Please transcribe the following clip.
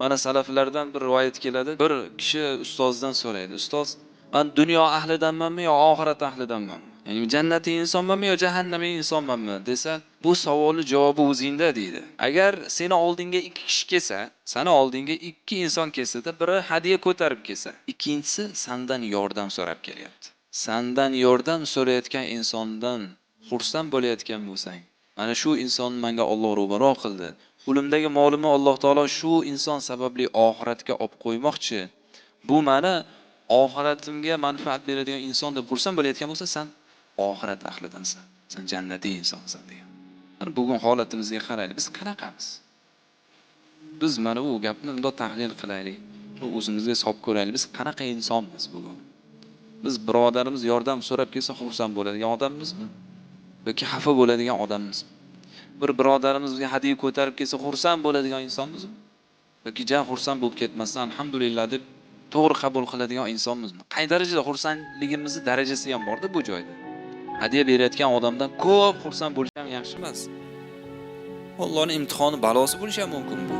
Mana salaflardan bir rivoyat keladi. Bir kishi ustozdan so'raydi. Ustoz, men dunyo ahlidanmanmi yo oxirat ahlidanman? Ya'ni jannatiy insonmanmi yo jahannamiy insonmanmi desa, bu savolning javobi o'zingda deydi. Agar seni oldinga ikki kishi kelsa, sana oldinga ikki inson kelsa-da, biri hadiya ko'tarib kelsa, ikkinchisi sendan yordam so'rab kelyapti. Sendan yordam so'rayotgan insondan xursand bo'layotgan bo'lsang, mana shu inson menga Alloh ro'baro qildi. Qo'limdagi molimni Alloh taolo shu inson sababli oxiratga olib qo'ymoqchi. Bu meni oxiratimga manfaat beradigan inson deb xursand bo'layotgan bo'lsa, sen oxirat ahlidansan. Sen jannatiy insonsan degan. Mana bugun holatimizga qaraylik. Biz qanaqamiz? Biz mana bu gapni bundoq tahlil qilaylik. O'zimizga hisob ko'raylik. Biz qanaqa insonmiz bugun? Biz birodarimiz yordam so'rab kelsa xursand bo'ladigan odammizmi? Yoki xafa bo'ladigan odammizmi? Bir birodarimiz bizga hadiya ko'tarib kelsa xursand bo'ladigan insonmizmi? Yoki jan xursand bo'lib ketmasdan alhamdulillah deb to'g'ri qabul qiladigan insonmizmi? Qay darajada xursandligimizni darajasi ham borda bu joyda. Hadiya berayotgan odamdan ko'p xursand bo'lish ham yaxshi emas. Allohning imtihoni balosi bo'lishi ham mumkin bu.